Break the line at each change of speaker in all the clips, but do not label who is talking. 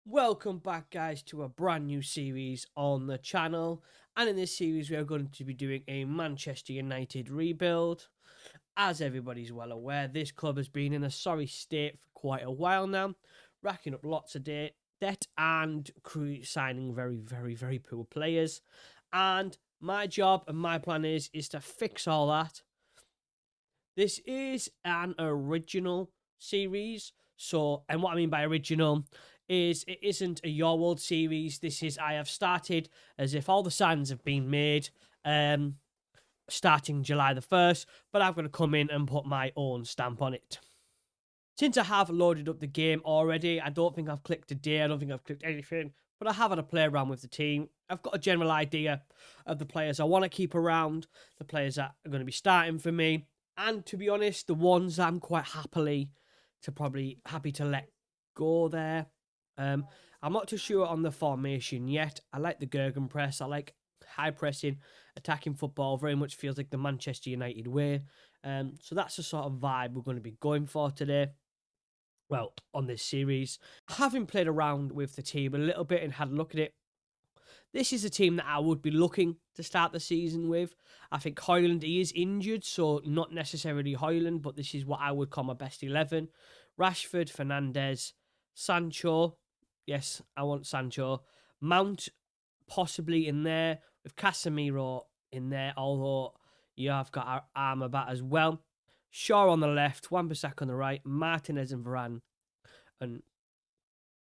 Welcome back, guys, to a brand new series on the channel. And in this series, we are going to be doing a Manchester United rebuild. As everybody's well aware, this club has been in a sorry state for quite a while now, racking up lots of debt and signing very poor players. And my job and my plan is to fix all that. This is an original series. So, and what I mean by original is it isn't a Your World series. This is I have started as if all the signs have been made, starting July the 1st, but I'm going to come in and put my own stamp on it. Since I have loaded up the game already, I don't think I've clicked a day, I don't think I've clicked anything, but I have had a play around with the team. I've got a general idea of the players I want to keep around, the players that are going to be starting for me, and to be honest, the ones I'm quite happy to let go there. I'm not too sure on the formation yet. I like the Gegenpress. I like high pressing, attacking football. Very much feels like the Manchester United way. So that's the sort of vibe we're going to be going for today. Well, on this series, having played around with the team a little bit and had a look at it, this is a team that I would be looking to start the season with. I think Højlund, he is injured, so not necessarily Højlund, but this is what I would call my best 11. Rashford, Fernandes, Sancho. Yes, I want Sancho. Mount possibly in there, with Casemiro in there, although you have got Amrabat as well. Shaw on the left, Wan-Bissaka on the right, Martinez and Varane, and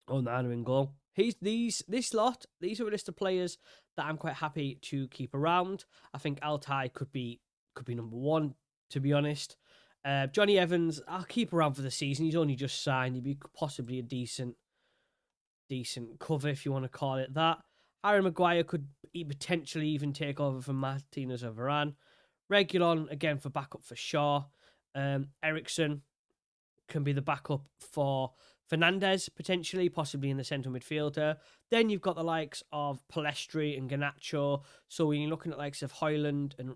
Onana in goal. This lot. These are a list of players that I'm quite happy to keep around. I think Altai could be number one, to be honest. Johnny Evans, I'll keep around for the season. He's only just signed. He'd be possibly a decent cover, if you want to call it that. Harry Maguire could potentially even take over from Martinez or Varane. Reguilon, again, for backup for Shaw. Eriksen can be the backup for Fernandes, potentially, possibly in the centre midfielder. Then you've got the likes of Palestri and Garnacho. So when you're looking at likes of Højlund and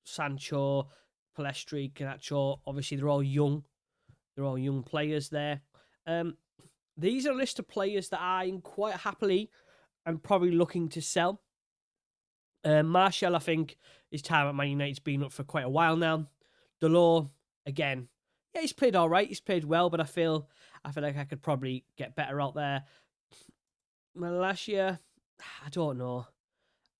Sancho, Palestri, Garnacho, obviously they're all young. They're all young players there. These are a list of players that I'm quite happily and probably looking to sell. Martial, I think, his time at Man United's been up for quite a while now. Delors, again, yeah, he's played all right. He's played well, but I feel like I could probably get better out there. Malacia, I don't know.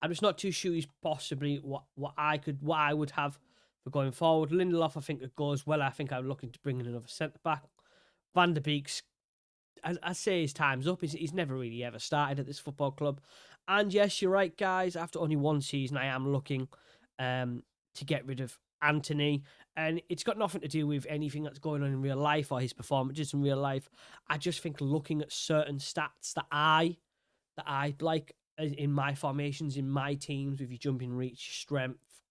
I'm just not too sure he's possibly what I would have for going forward. Lindelof, I think it goes well. I think I'm looking to bring in another centre back. Van der Beek's, I say his time's up. He's never really ever started at this football club. And yes, you're right, guys. After only one season, I am looking to get rid of Antony. And it's got nothing to do with anything that's going on in real life or his performances in real life. I just think looking at certain stats that I like in my formations, in my teams, with your jumping reach, strength,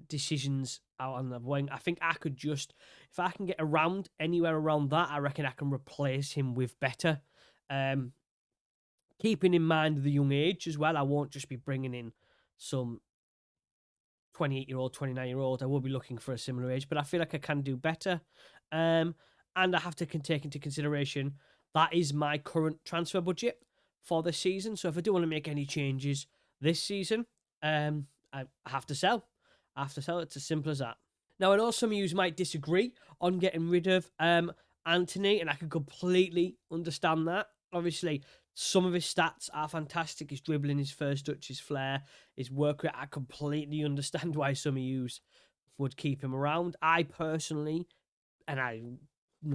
decisions out on the wing. I think I could just, if I can get around anywhere around that, I reckon I can replace him with better. Keeping in mind the young age as well, I won't just be bringing in some 28-year-old, 29-year-old. I will be looking for a similar age, but I feel like I can do better. And I have to take into consideration that is my current transfer budget for this season. So if I do want to make any changes this season, I have to sell. I have to sell. It's as simple as that. Now, I know some of you might disagree on getting rid of Antony, and I can completely understand that. Obviously, some of his stats are fantastic. His dribbling, his first touch, his flair, his work rate. I completely understand why some of you would keep him around. I personally, and I'm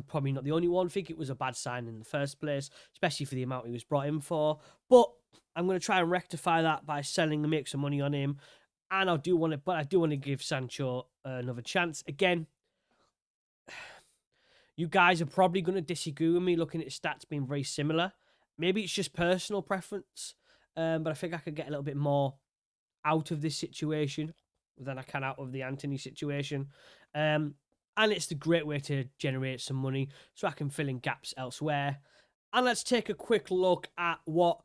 probably not the only one, think it was a bad sign in the first place, especially for the amount he was brought in for. But I'm going to try and rectify that by selling and make some money on him. And I do want to give Sancho another chance. Again, you guys are probably going to disagree with me looking at his stats being very similar. Maybe it's just personal preference, but I think I could get a little bit more out of this situation than I can out of the Antony situation. And it's the great way to generate some money so I can fill in gaps elsewhere. And let's take a quick look at what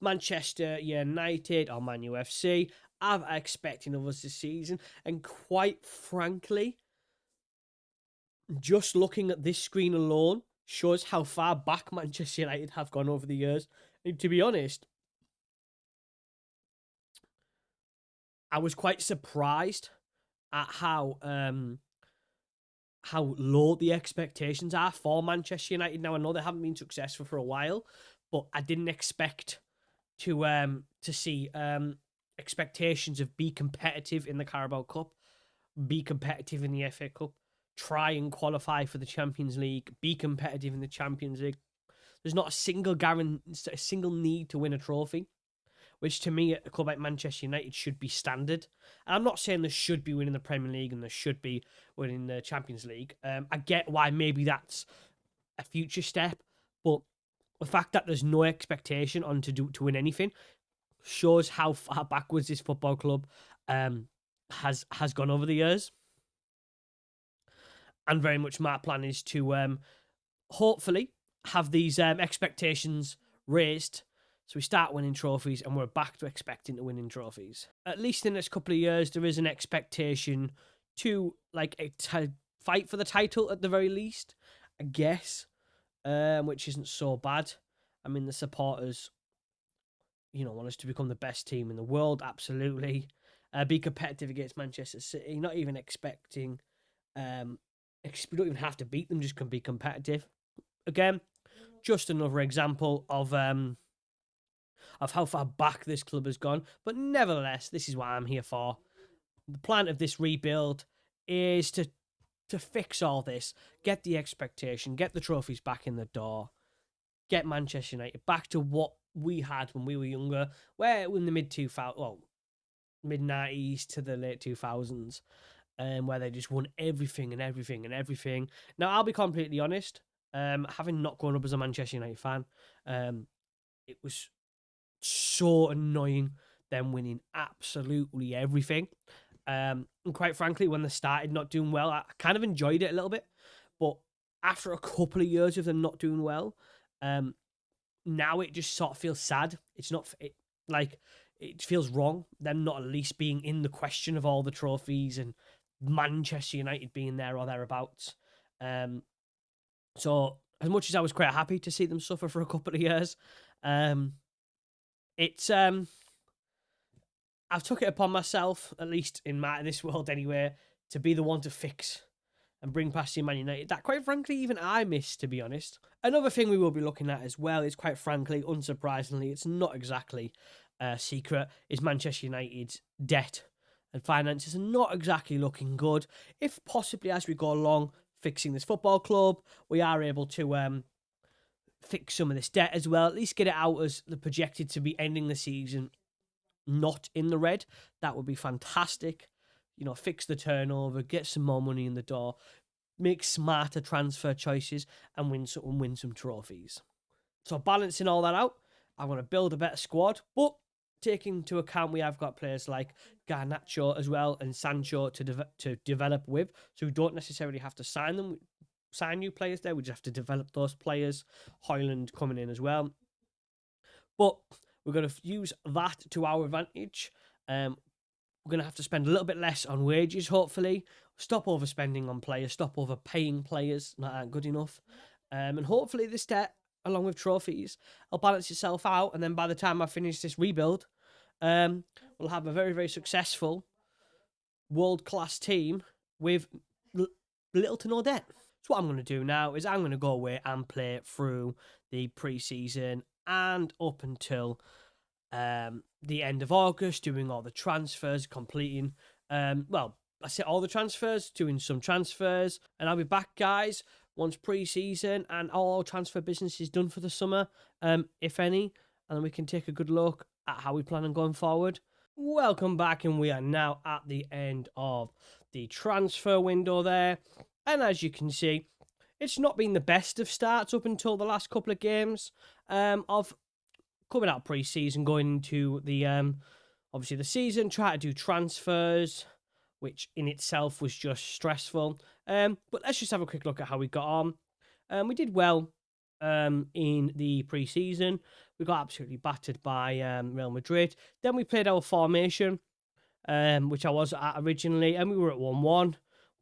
Manchester United or Man UFC are expecting of us this season. And quite frankly, just looking at this screen alone shows how far back Manchester United have gone over the years. And to be honest, I was quite surprised at how low the expectations are for Manchester United. Now I know they haven't been successful for a while, but I didn't expect to see expectations of be competitive in the Carabao Cup, be competitive in the FA Cup, try and qualify for the Champions League, be competitive in the Champions League. There's not a single need to win a trophy, which to me, a club like Manchester United should be standard. And I'm not saying they should be winning the Premier League and they should be winning the Champions League. I get why maybe that's a future step, but the fact that there's no expectation on to win anything shows how far backwards this football club has gone over the years. And very much my plan is to hopefully have these expectations raised, so we start winning trophies and we're back to expecting to winning trophies. At least in the next couple of years, there is an expectation to fight for the title at the very least, I guess, which isn't so bad. I mean, the supporters, want us to become the best team in the world, absolutely. Be competitive against Manchester City, not even expecting... we don't even have to beat them, just can be competitive. Again, just another example of how far back this club has gone. But nevertheless, this is what I'm here for. The plan of this rebuild is to fix all this, get the expectation, get the trophies back in the door, get Manchester United back to what we had when we were younger, where in the mid-90s to the late 2000s, where they just won everything and everything and everything. Now, I'll be completely honest, having not grown up as a Manchester United fan, it was so annoying them winning absolutely everything. And quite frankly, when they started not doing well, I kind of enjoyed it a little bit. But after a couple of years of them not doing well, now it just sort of feels sad. It's not it feels wrong, them not at least being in the question of all the trophies and Manchester United being there or thereabouts. So as much as I was quite happy to see them suffer for a couple of years, it's I've took it upon myself, at least in this world anyway, to be the one to fix and bring past the Man United that, quite frankly, even I miss, to be honest. Another thing we will be looking at as well is, quite frankly, unsurprisingly, it's not exactly a secret, is Manchester United's debt and finances are not exactly looking good. If possibly as we go along fixing this football club, we are able to fix some of this debt as well, at least get it out as the projected to be ending the season not in the red. That would be fantastic. Fix the turnover, get some more money in the door, make smarter transfer choices, and win some trophies. So balancing all that out, I want to build a better squad, but taking into account we have got players like Garnacho as well and Sancho to develop with, so we don't necessarily have to sign new players there. We just have to develop those players. Højlund coming in as well, but we're going to use that to our advantage. We're going to have to spend a little bit less on wages, hopefully. Stop overspending on players, stop overpaying players, not that good enough. And hopefully this debt, along with trophies, will balance itself out. And then by the time I finish this rebuild, we'll have a very, very successful world-class team with little to no debt. So what I'm going to do now is I'm going to go away and play through the pre-season and up until the end of August, doing all the transfers, completing, I say all the transfers, doing some transfers, and I'll be back, guys, once pre-season and all transfer business is done for the summer, if any, and then we can take a good look at how we plan on going forward. Welcome back, and we are now at the end of the transfer window there, and as you can see, it's not been the best of starts up until the last couple of games of coming out pre-season, going into the obviously the season, try to do transfers, which in itself was just stressful. But let's just have a quick look at how we got on. We did well in the pre-season. We got absolutely battered by Real Madrid. Then we played our formation, which I was at originally, and we were at 1-1.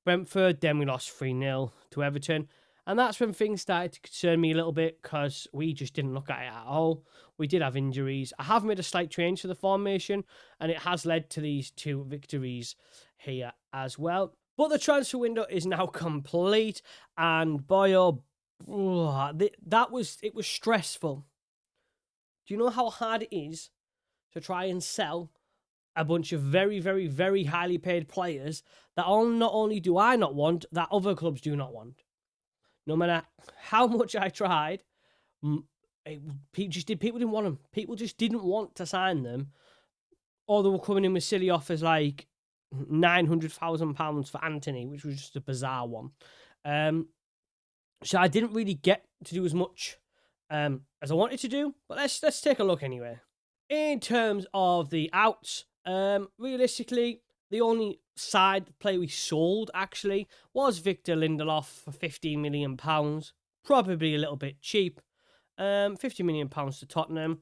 Brentford, then we lost 3-0 to Everton. And that's when things started to concern me a little bit because we just didn't look at it at all. We did have injuries. I have made a slight change to the formation, and it has led to these 2 victories here as well. But the transfer window is now complete, and boy, it was stressful. Do you know how hard it is to try and sell a bunch of very, very, very highly paid players that not only do I not want, that other clubs do not want? No matter how much I tried, people didn't want them. People just didn't want to sign them, or they were coming in with silly offers like £900,000 for Anthony, which was just a bizarre one. So I didn't really get to do as much as I wanted to do, but let's take a look anyway. In terms of the outs, realistically, the only side player we sold actually was Victor Lindelof for £15 million. Probably a little bit cheap. £50 million to Tottenham.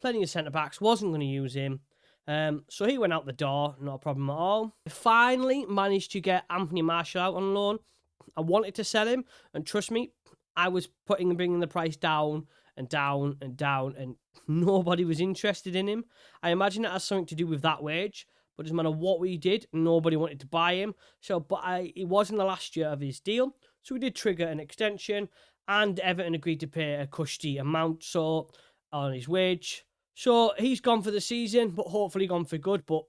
Plenty of centre backs. Wasn't going to use him. So he went out the door. Not a problem at all. Finally managed to get Anthony Martial out on loan. I wanted to sell him, and trust me, I was bringing the price down and down and down, and nobody was interested in him. I imagine it has something to do with that wage, but it doesn't matter what we did, nobody wanted to buy him. So, it was in the last year of his deal, so we did trigger an extension, and Everton agreed to pay a cushy amount on his wage. So he's gone for the season, but hopefully gone for good. But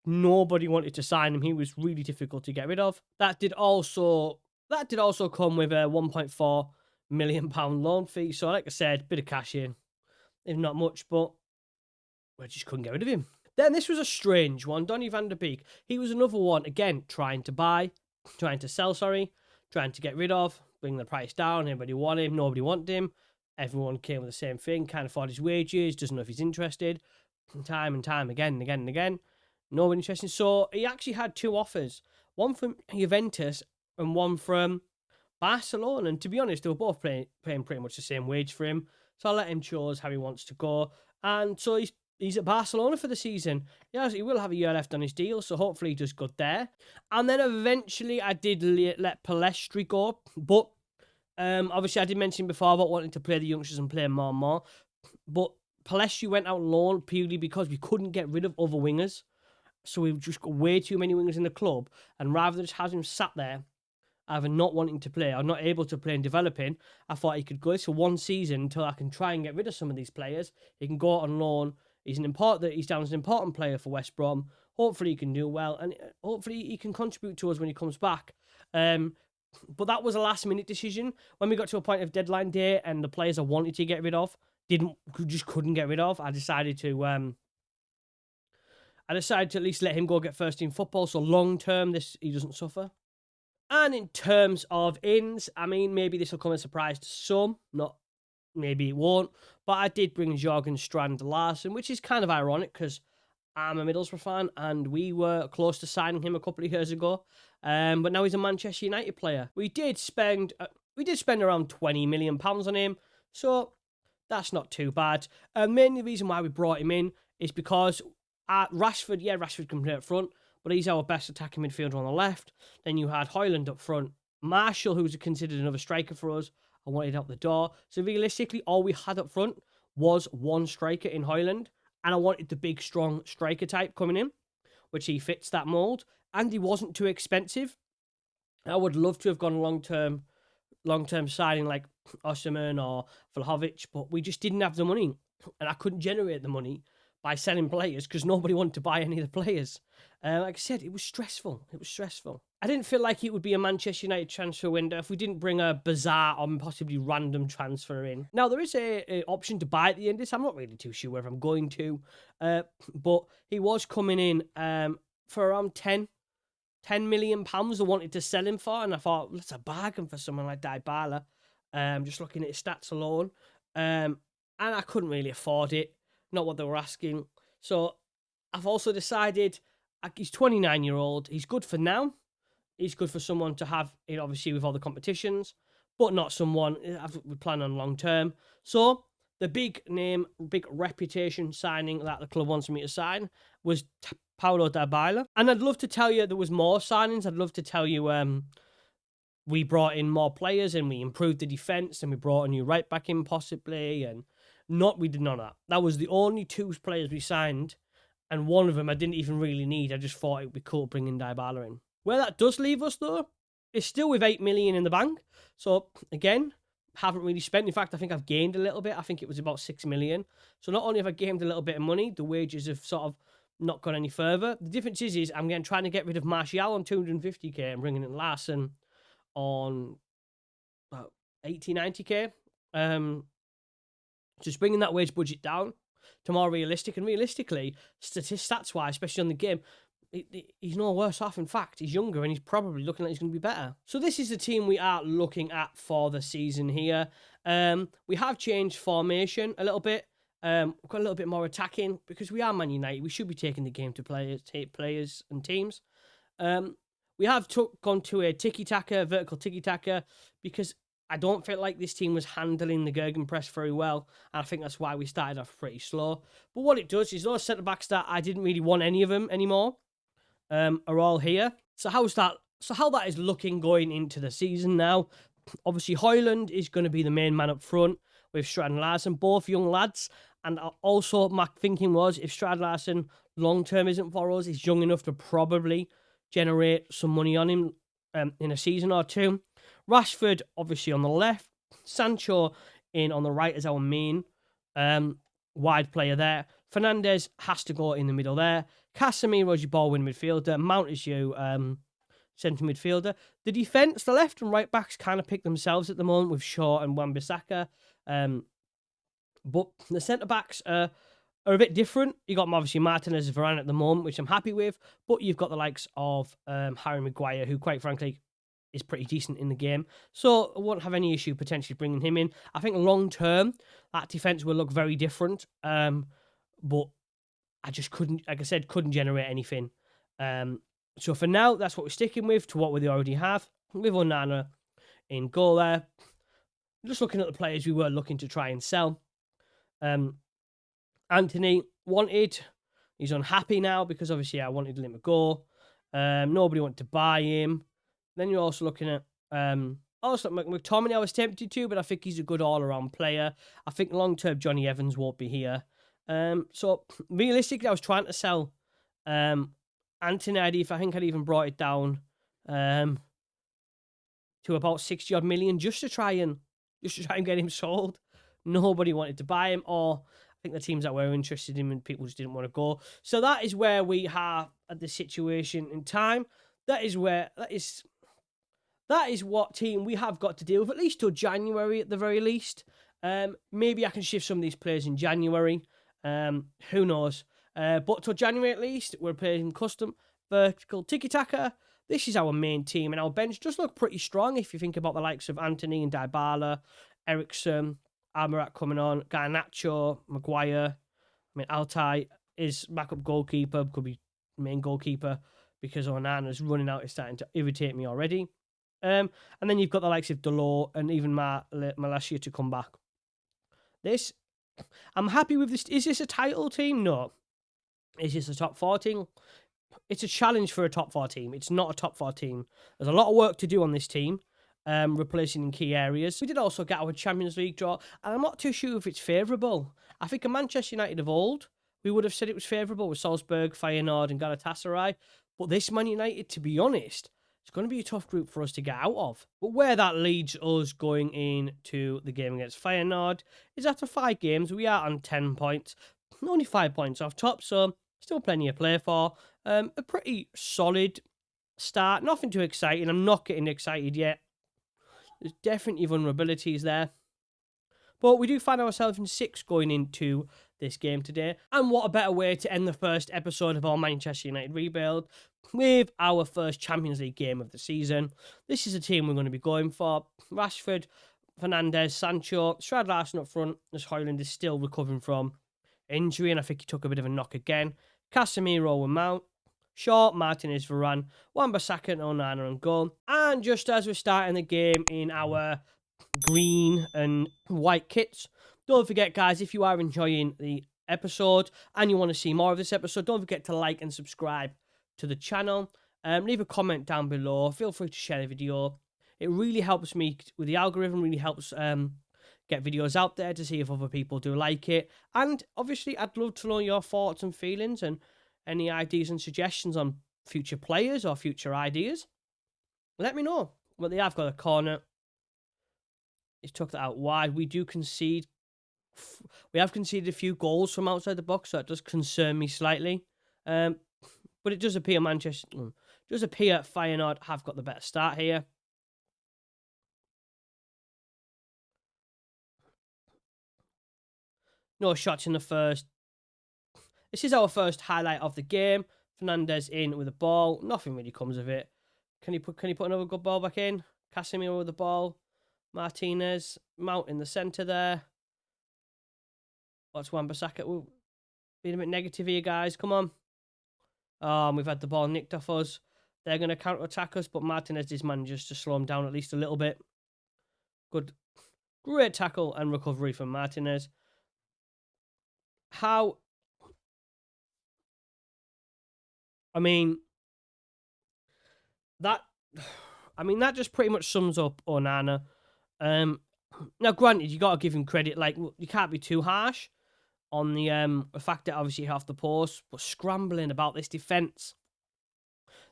nobody wanted to sign him. He was really difficult to get rid of. That did also come with a £1.4 million loan fee. So like I said, bit of cash in, if not much, but we just couldn't get rid of him. Then this was a strange one. Donny van der Beek. He was another one, again, trying to sell, trying to get rid of, bring the price down. Everybody wanted him, nobody wanted him. Everyone came with the same thing, can't afford his wages, doesn't know if he's interested. Time and time again and again and again. Nobody interested. So he actually had 2 offers. One from Juventus and one from Barcelona. And to be honest, they were both paying pretty much the same wage for him. So I let him choose how he wants to go. And so he's at Barcelona for the season. Yes, he will have a year left on his deal, so hopefully he does good there. And then eventually I did let Pellistri go. But obviously I did mention before about wanting to play the youngsters and play more and more. But Pellistri went out on loan purely because we couldn't get rid of other wingers. So we've just got way too many wingers in the club. And rather than just have him sat there, either not wanting to play or not able to play and developing, I thought he could go for 1 season until I can try and get rid of some of these players. He can go out on loan. He's down as an important player for West Brom. Hopefully he can do well, and hopefully he can contribute to us when he comes back. But that was a last-minute decision. When we got to a point of deadline day and the players I wanted to get rid of couldn't get rid of, I decided to at least let him go get first team football, so long term he doesn't suffer. And in terms of ins, I mean, maybe this will come as a surprise to some, maybe it won't, but I did bring Jørgen Strand Larsen, which is kind of ironic because I'm a Middlesbrough fan and we were close to signing him a couple of years ago, but now he's a Manchester United player. We did spend around £20 million on him, so that's not too bad. Mainly the reason why we brought him in is because Rashford can play up front, but he's our best attacking midfielder on the left. Then you had Højlund up front. Martial, who was considered another striker for us, I wanted out the door. So realistically, all we had up front was one striker in Højlund, and I wanted the big, strong striker type coming in, which he fits that mould, and he wasn't too expensive. I would love to have gone long-term signing like Osimhen or Vlahovic, but we just didn't have the money, and I couldn't generate the money by selling players because nobody wanted to buy any of the players. Like I said, it was stressful. I didn't feel like it would be a Manchester United transfer window if we didn't bring a bizarre or possibly random transfer in. Now, there is a option to buy at the end of this. I'm not really too sure whether I'm going to. But he was coming in for around £10 million I wanted to sell him for. And I thought, that's a bargain for someone like Dybala. Just looking at his stats alone. And I couldn't really afford it. Not what they were asking. So I've also decided he's 29-year-old. He's good for now. He's good for someone to have, obviously, with all the competitions, but not someone we plan on long term. So the big name, big reputation signing that the club wants me to sign was Paulo Dybala. And I'd love to tell you there was more signings. I'd love to tell you we brought in more players and we improved the defense and we brought a new right back in possibly, and we did none of that. That was the only 2 players we signed, and one of them I didn't even really need. I just thought it would be cool bringing Dybala in. Where that does leave us though, is still with 8 million in the bank. So again, haven't really spent. In fact, I think I've gained a little bit. I think it was about 6 million. So not only have I gained a little bit of money, the wages have sort of not gone any further. The difference is I'm trying to get rid of Martial on 250k and bringing in Larson on about 80, 90k. Just bringing that wage budget down to more realistic. And realistically, stats-wise, especially on the game, he's no worse off. In fact, he's younger and he's probably looking like he's going to be better. So this is the team we are looking at for the season here. We have changed formation a little bit. We've got a little bit more attacking because we are Man United. We should be taking the game to players and teams. We have gone to a tiki-taka, vertical tiki-taka, because I don't feel like this team was handling the Gegenpress very well, and I think that's why we started off pretty slow. But what it does is those centre-backs that I didn't really want any of them anymore are all here. So how that is looking going into the season now. Obviously, Højlund is going to be the main man up front with Strand Larsen, both young lads. And also, my thinking was, if Strand Larsen long-term isn't for us, he's young enough to probably generate some money on him in a season or 2. Rashford, obviously, on the left. Sancho in on the right as our main wide player there. Fernandes has to go in the middle there. Casemiro's your ball-winning midfielder. Mount is your centre midfielder. The defence, the left and right backs kind of pick themselves at the moment with Shaw and Wan-Bissaka. But the centre-backs are a bit different. You got obviously Martinez and Varane at the moment, which I'm happy with. But you've got the likes of Harry Maguire, who, quite frankly, is pretty decent in the game. So I won't have any issue potentially bringing him in. I think long-term, that defence will look very different. But I just couldn't, like I said, couldn't generate anything. So for now, that's what we're sticking with, to what we already have. With Onana in goal there. Just looking at the players we were looking to try and sell. Anthony wanted. He's unhappy now because obviously I wanted to let him go. Nobody wanted to buy him. Then you're also looking at also McTominay. I was tempted to, but I think he's a good all-around player. I think long-term Johnny Evans won't be here. So realistically, I was trying to sell Anthony. I think I'd even brought it down to about 60 odd million just to try and get him sold. Nobody wanted to buy him, or I think the teams that were interested in him and people just didn't want to go. So that is where we are at the situation in time. That is what team we have got to deal with, at least till January at the very least. Maybe I can shift some of these players in January. Who knows? But till January at least, we're playing custom vertical tiki-taka. This is our main team, and our bench does look pretty strong if you think about the likes of Antony and Dybala, Eriksen, Amarat coming on, Garnacho, Maguire. I mean, Altay is backup goalkeeper, could be main goalkeeper, because Onana's running out is starting to irritate me already. And then you've got the likes of Delort and even Malacia to come back. I'm happy with this. Is this a title team? No. Is this a top 4 team? It's a challenge for a top 4 team. It's not a top 4 team. There's a lot of work to do on this team, replacing in key areas. We did also get our Champions League draw, and I'm not too sure if it's favourable. I think in Manchester United of old, we would have said it was favourable with Salzburg, Feyenoord and Galatasaray. But this Man United, to be honest, it's going to be a tough group for us to get out of. But where that leads us going into the game against Feyenoord is after 5 games, we are on 10 points. Only 5 points off top, so still plenty to play for. A pretty solid start. Nothing too exciting. I'm not getting excited yet. There's definitely vulnerabilities there. But we do find ourselves in 6 going into this game today. And what a better way to end the first episode of our Manchester United rebuild with our first Champions League game of the season. This is a team we're going to be going for. Rashford, Fernandes, Sancho, Strand Larsen up front, as Højlund is still recovering from injury, and I think he took a bit of a knock again. Casemiro and Mount, Shaw, Martinez, Varane, Wan-Bissaka and Onana and goal. And just as we're starting the game in our green and white kits, don't forget, guys, if you are enjoying the episode and you want to see more of this episode, don't forget to like and subscribe to the channel. Leave a comment down below. Feel free to share the video. It really helps me with the algorithm, really helps get videos out there to see if other people do like it. And obviously, I'd love to know your thoughts and feelings and any ideas and suggestions on future players or future ideas. Let me know. Well, they have got a corner. He's took that out wide. We do concede. We have conceded a few goals from outside the box, so it does concern me slightly. But it does appear Feyenoord have got the better start here. No shots in the first. This is our first highlight of the game. Fernandez in with the ball. Nothing really comes of it. Can he put another good ball back in? Casemiro with the ball. Martinez. Mount in the centre there. What's Wan-Bissaka? Being a bit negative here, guys. Come on. We've had the ball nicked off us. They're going to counter-attack us, but Martinez manages to slow him down at least a little bit. Good. Great tackle and recovery from Martinez. That just pretty much sums up Onana. Now, granted, you got to give him credit. Like, you can't be too harsh on the fact that obviously half the post, but scrambling about this defence.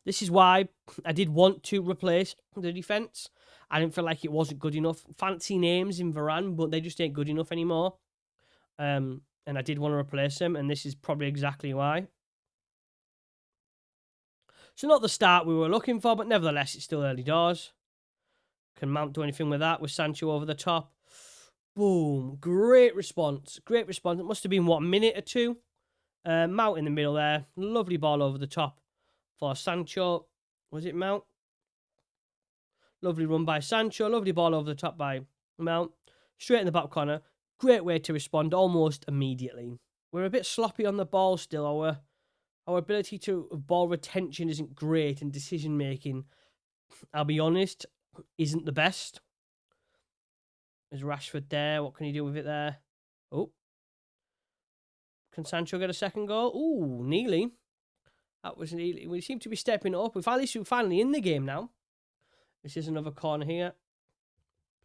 This is why I did want to replace the defence. I didn't feel like it wasn't good enough. Fancy names in Varane, but they just ain't good enough anymore. And I did want to replace them, and this is probably exactly why. So not the start we were looking for, but nevertheless, it's still early doors. Can Mount do anything with that with Sancho over the top? Boom. Great response. Great response. It must have been, what, a minute or two? Mount in the middle there. Lovely ball over the top for Sancho. Was it Mount? Lovely run by Sancho. Lovely ball over the top by Mount. Straight in the back corner. Great way to respond almost immediately. We're a bit sloppy on the ball still. Our ability to ball retention isn't great, and decision making, I'll be honest, isn't the best. There's Rashford there. What can he do with it there? Oh. Can Sancho get a second goal? Ooh, nearly. That was nearly. We seem to be stepping up. We're finally in the game now. This is another corner here.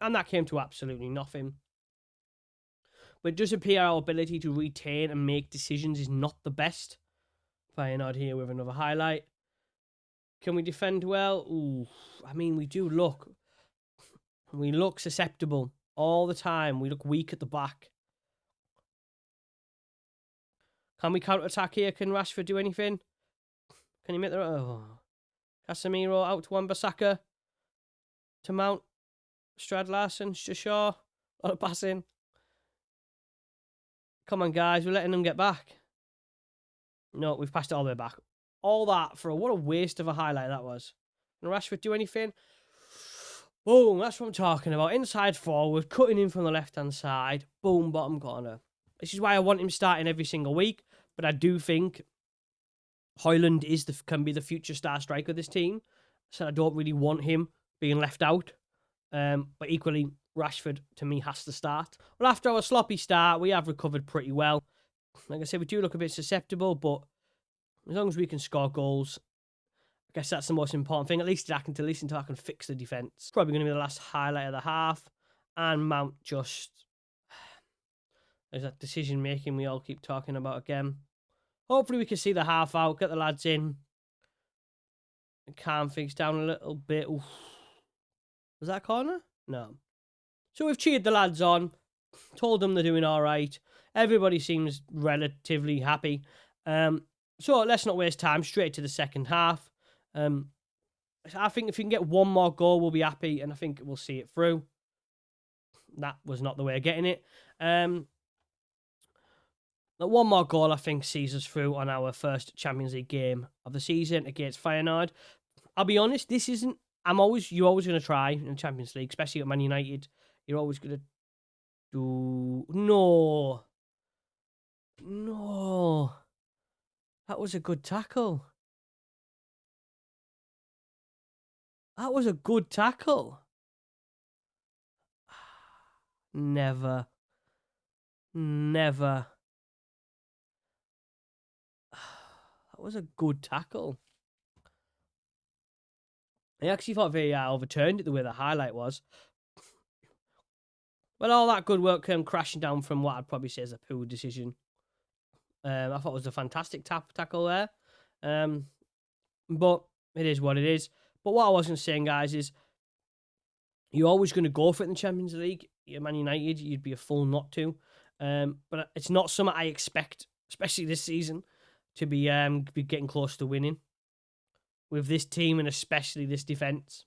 And that came to absolutely nothing. But it does appear our ability to retain and make decisions is not the best. Feyenoord here with another highlight. Can we defend well? Ooh, we do look. We look susceptible all the time. We look weak at the back. Can we counter-attack here? Can Rashford do anything? Can he make the... Oh. Casemiro out to Wan-Bissaka. To Mount. Strad Larsen. Shaw. A lot of passing. Come on, guys. We're letting them get back. No, we've passed it all the way back. All that for what a waste of a highlight that was. Can Rashford do anything? Boom, that's what I'm talking about. Inside forward, cutting in from the left-hand side. Boom, bottom corner. This is why I want him starting every single week. But I do think Højlund can be the future star striker of this team. So I don't really want him being left out. But equally, Rashford, to me, has to start. Well, after our sloppy start, we have recovered pretty well. Like I said, we do look a bit susceptible, but as long as we can score goals, I guess that's the most important thing. At least until I can fix the defence. Probably going to be the last highlight of the half. And Mount just... There's that decision-making we all keep talking about again. Hopefully we can see the half out, get the lads in. And calm things down a little bit. Oof. Was that a corner? No. So we've cheered the lads on. Told them they're doing all right. Everybody seems relatively happy. So let's not waste time. Straight to the second half. I think if we can get one more goal, we'll be happy. And I think we'll see it through. That was not the way of getting it. One more goal, I think, sees us through on our first Champions League game of the season against Feyenoord. I'll be honest, this isn't... You're always going to try in the Champions League, especially at Man United. You're always going to do... No. That was a good tackle. That was a good tackle. Never. That was a good tackle. I actually thought VAR overturned it the way the highlight was. But all that good work came crashing down from what I'd probably say is a poor decision. I thought it was a fantastic tackle there. But it is what it is. But what I wasn't saying, guys, is you're always going to go for it in the Champions League. You're Man United, you'd be a fool not to. But it's not something I expect, especially this season, to be getting close to winning with this team and especially this defence.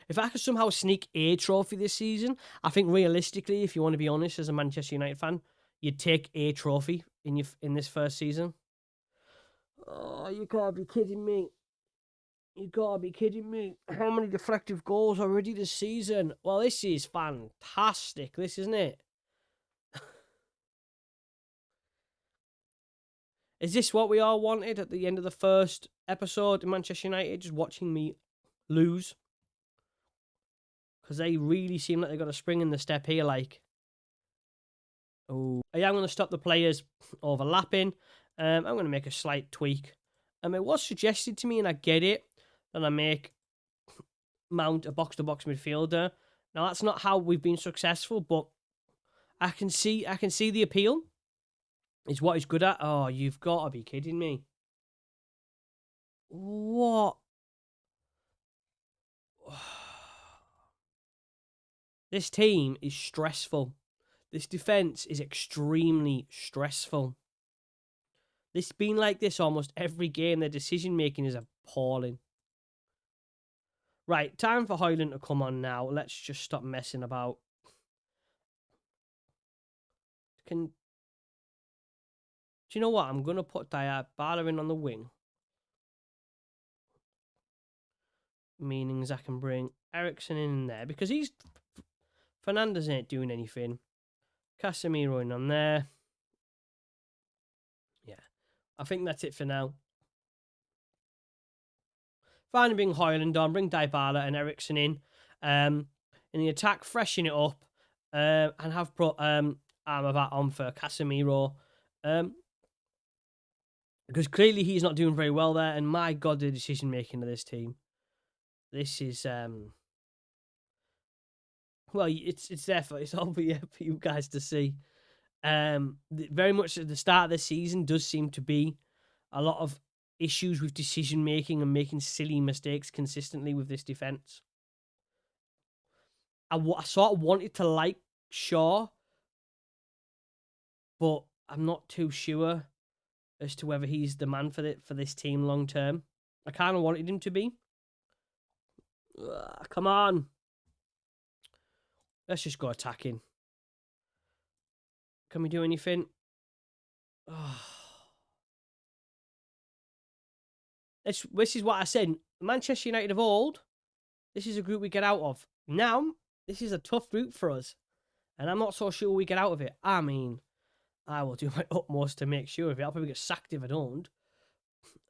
If I could somehow sneak a trophy this season, I think realistically, if you want to be honest, as a Manchester United fan, you'd take a trophy in this first season. Oh, you gotta be kidding me. You gotta be kidding me. How many deflective goals already this season? Well, this is fantastic, this, isn't it? Is this what we all wanted at the end of the first episode in Manchester United? Just watching me lose? Because they really seem like they've got a spring in the step here, like. Oh, I am going to stop the players overlapping. I'm going to make a slight tweak. It was suggested to me, and I get it, that I make Mount a box-to-box midfielder. Now, that's not how we've been successful, but I can see the appeal. It's what he's good at. Oh, you've got to be kidding me. What? This team is stressful. This defence is extremely stressful. This has been like this almost every game. Their decision-making is appalling. Right, time for Højlund to come on now. Let's just stop messing about. Do you know what? I'm going to put Dybala in on the wing. Meanings I can bring Eriksen in there. Because Fernandes ain't doing anything. Casemiro in on there. Yeah. I think that's it for now. Fine bring Højlund on. Bring Dybala and Eriksen in. In the attack, freshen it up. And have put Amrabat on for Casemiro. Because clearly he's not doing very well there. And my God, the decision-making of this team. This is... well, it's there for... It's all for you guys to see. Very much at the start of the season does seem to be a lot of issues with decision-making and making silly mistakes consistently with this defence. I sort of wanted to like Shaw, but I'm not too sure as to whether he's the man for this team long term. I kind of wanted him to be. Come on. Let's just go attacking. Can we do anything? Oh. This is what I said. Manchester United of old, this is a group we get out of. Now, this is a tough group for us. And I'm not so sure we get out of it. I mean, I will do my utmost to make sure of it. I'll probably get sacked if I don't.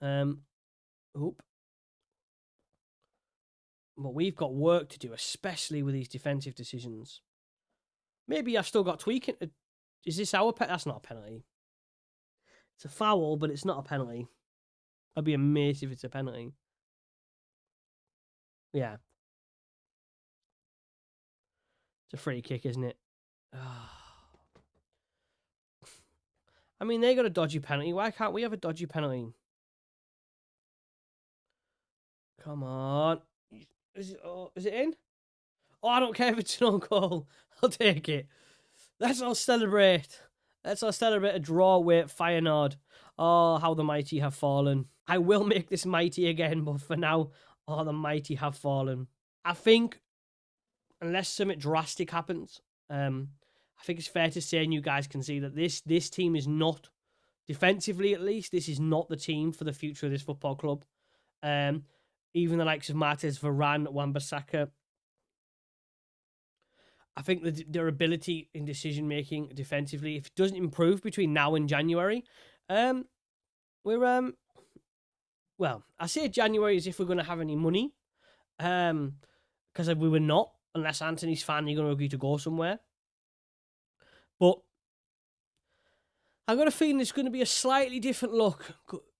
Oop. But we've got work to do, especially with these defensive decisions. Maybe I've still got tweaking. Is this our penalty? That's not a penalty. It's a foul, but it's not a penalty. I'd be amazed if it's a penalty. Yeah. It's a free kick, isn't it? I mean, they got a dodgy penalty. Why can't we have a dodgy penalty? Come on. Is it in? Oh, I don't care if it's an own goal. I'll take it. Let's all celebrate. Let's all celebrate a draw with Feyenoord. Oh, how the mighty have fallen. I will make this mighty again, but for now, oh, the mighty have fallen. I think, unless something drastic happens, I think it's fair to say, and you guys can see, that this team is not, defensively at least, this is not the team for the future of this football club. Even the likes of Martez, Varane, Wan-Bissaka, I think their ability in decision-making defensively, if it doesn't improve between now and January, well, I say January as if we're going to have any money, because we were not, unless Anthony's finally going to agree to go somewhere. But I've got a feeling it's going to be a slightly different look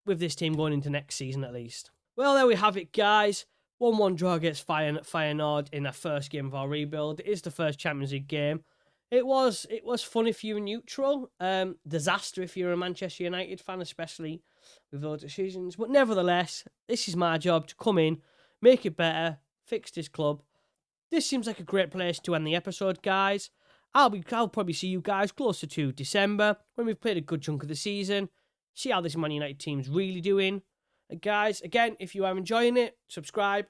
with this team going into next season, at least. Well, there we have it, guys. 1-1 draw against Feyenoord in our first game of our rebuild. It is the first Champions League game. It was fun if you were neutral. Disaster if you're a Manchester United fan, especially with those decisions. But nevertheless, this is my job to come in, make it better, fix this club. This seems like a great place to end the episode, guys. I'll probably see you guys closer to December when we've played a good chunk of the season. See how this Man United team's really doing. Guys, again, if you are enjoying it, subscribe,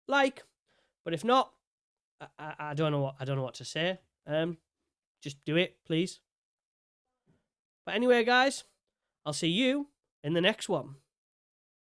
like. But if not, I don't know what to say. Just do it, please. But anyway, guys, I'll see you in the next one.